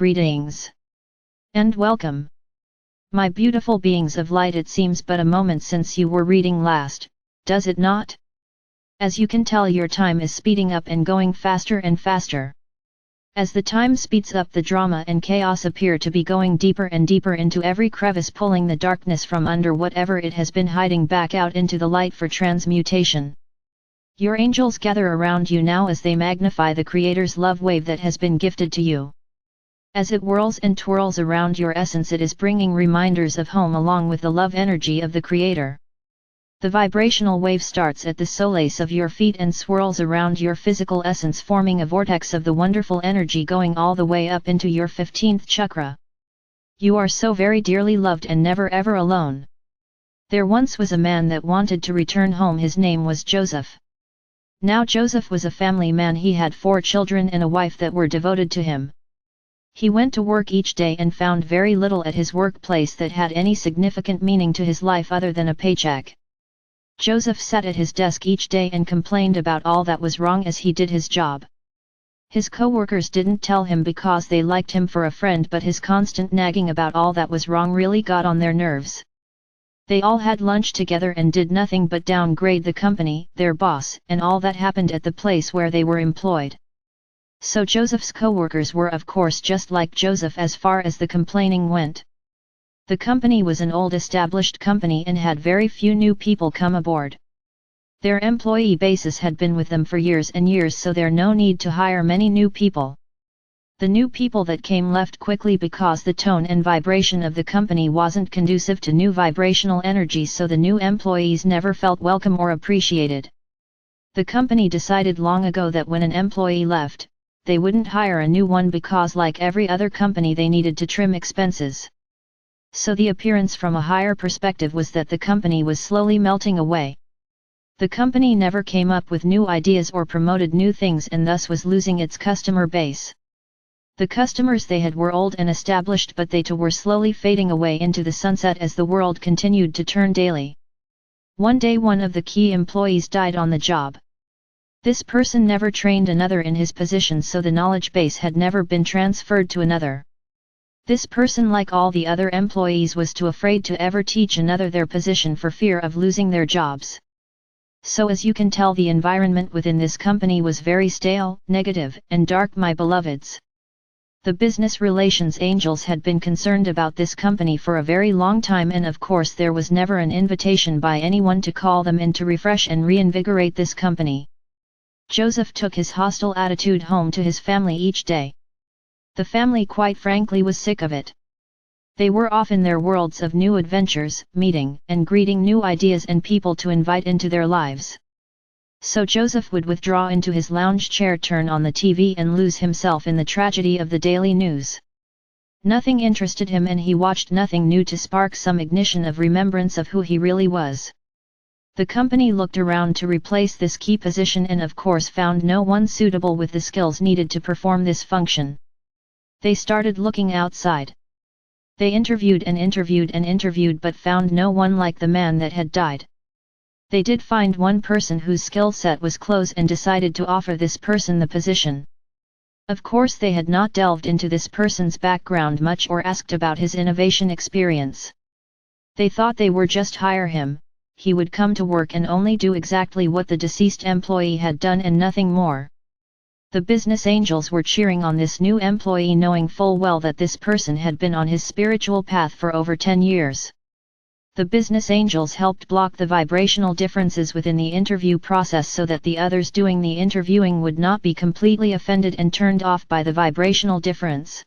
Greetings and welcome, my beautiful beings of light. It seems but a moment since you were reading last, does it not? As you can tell, your time is speeding up and going faster and faster. As the time speeds up, the drama and chaos appear to be going deeper and deeper into every crevice, pulling the darkness from under whatever it has been hiding back out into the light for transmutation. Your angels gather around you now as they magnify the Creator's love wave that has been gifted to you. As it whirls and twirls around your essence, it is bringing reminders of home along with the love energy of the Creator. The vibrational wave starts at the soles of your feet and swirls around your physical essence, forming a vortex of the wonderful energy going all the way up into your 15th chakra. You are so very dearly loved and never ever alone. There once was a man that wanted to return home. His name was Joseph. Now Joseph was a family man. He had 4 children and a wife that were devoted to him. He went to work each day and found very little at his workplace that had any significant meaning to his life other than a paycheck. Joseph sat at his desk each day and complained about all that was wrong as he did his job. His co-workers didn't tell him because they liked him for a friend, but his constant nagging about all that was wrong really got on their nerves. They all had lunch together and did nothing but downgrade the company, their boss, and all that happened at the place where they were employed. So Joseph's co-workers were of course just like Joseph as far as the complaining went. The company was an old established company and had very few new people come aboard. Their employee basis had been with them for years and years, so there no need to hire many new people. The new people that came left quickly because the tone and vibration of the company wasn't conducive to new vibrational energy, so the new employees never felt welcome or appreciated. The company decided long ago that when an employee left, they wouldn't hire a new one because, like every other company, they needed to trim expenses. So the appearance from a higher perspective was that the company was slowly melting away. The company never came up with new ideas or promoted new things, and thus was losing its customer base. The customers they had were old and established, but they too were slowly fading away into the sunset as the world continued to turn daily. One day one of the key employees died on the job. This person never trained another in his position, so the knowledge base had never been transferred to another. This person, like all the other employees, was too afraid to ever teach another their position for fear of losing their jobs. So as you can tell, the environment within this company was very stale, negative, and dark, my beloveds. The business relations angels had been concerned about this company for a very long time, and of course there was never an invitation by anyone to call them in to refresh and reinvigorate this company. Joseph took his hostile attitude home to his family each day. The family, quite frankly, was sick of it. They were off in their worlds of new adventures, meeting and greeting new ideas and people to invite into their lives. So Joseph would withdraw into his lounge chair, turn on the TV, and lose himself in the tragedy of the daily news. Nothing interested him, and he watched nothing new to spark some ignition of remembrance of who he really was. The company looked around to replace this key position and of course found no one suitable with the skills needed to perform this function. They started looking outside. They interviewed and interviewed and interviewed, but found no one like the man that had died. They did find one person whose skill set was close and decided to offer this person the position. Of course they had not delved into this person's background much or asked about his innovation experience. They thought they were just hire him. He would come to work and only do exactly what the deceased employee had done and nothing more. The business angels were cheering on this new employee, knowing full well that this person had been on his spiritual path for over 10 years. The business angels helped block the vibrational differences within the interview process so that the others doing the interviewing would not be completely offended and turned off by the vibrational difference.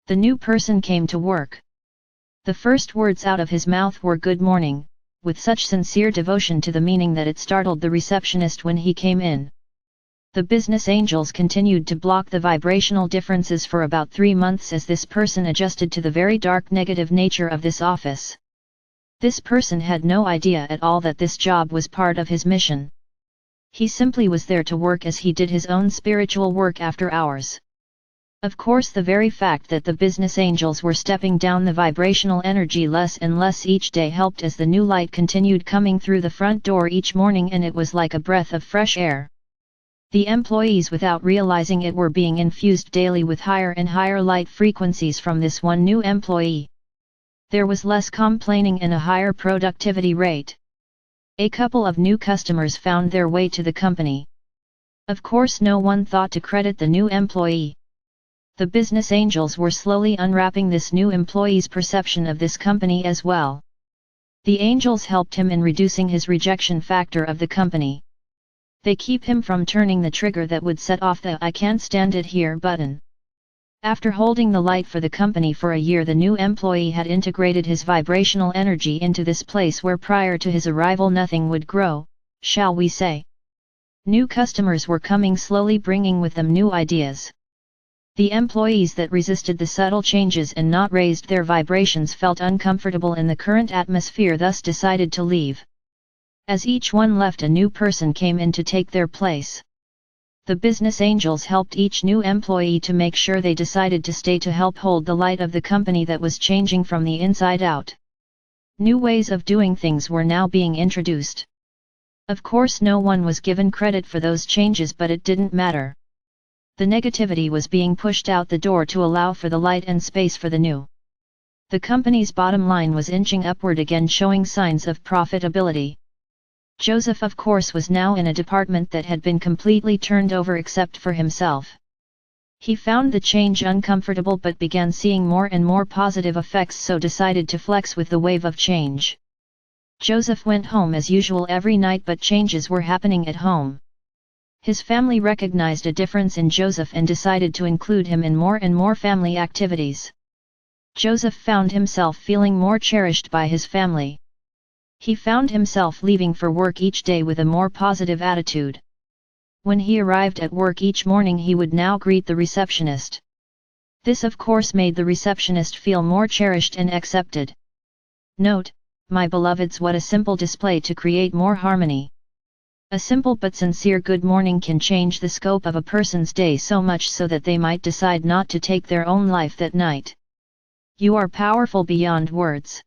The new person came to work. The first words out of his mouth were "Good morning," with such sincere devotion to the meaning that it startled the receptionist when he came in. The business angels continued to block the vibrational differences for about 3 months as this person adjusted to the very dark negative nature of this office. This person had no idea at all that this job was part of his mission. He simply was there to work as he did his own spiritual work after hours. Of course, the very fact that the business angels were stepping down the vibrational energy less and less each day helped as the new light continued coming through the front door each morning, and it was like a breath of fresh air. The employees, without realizing it, were being infused daily with higher and higher light frequencies from this one new employee. There was less complaining and a higher productivity rate. A couple of new customers found their way to the company. Of course, no one thought to credit the new employee. The business angels were slowly unwrapping this new employee's perception of this company as well. The angels helped him in reducing his rejection factor of the company. They keep him from turning the trigger that would set off the "I can't stand it here" button. After holding the light for the company for a year, the new employee had integrated his vibrational energy into this place where prior to his arrival nothing would grow, shall we say. New customers were coming slowly, bringing with them new ideas. The employees that resisted the subtle changes and not raised their vibrations felt uncomfortable in the current atmosphere, thus decided to leave. As each one left, a new person came in to take their place. The business angels helped each new employee to make sure they decided to stay to help hold the light of the company that was changing from the inside out. New ways of doing things were now being introduced. Of course, no one was given credit for those changes, but it didn't matter. The negativity was being pushed out the door to allow for the light and space for the new. The company's bottom line was inching upward again, showing signs of profitability. Joseph, of course, was now in a department that had been completely turned over except for himself. He found the change uncomfortable but began seeing more and more positive effects, so decided to flex with the wave of change. Joseph went home as usual every night, but changes were happening at home. His family recognized a difference in Joseph and decided to include him in more and more family activities. Joseph found himself feeling more cherished by his family. He found himself leaving for work each day with a more positive attitude. When he arrived at work each morning, he would now greet the receptionist. This of course made the receptionist feel more cherished and accepted. Note, my beloveds, what a simple display to create more harmony. A simple but sincere good morning can change the scope of a person's day so much so that they might decide not to take their own life that night. You are powerful beyond words.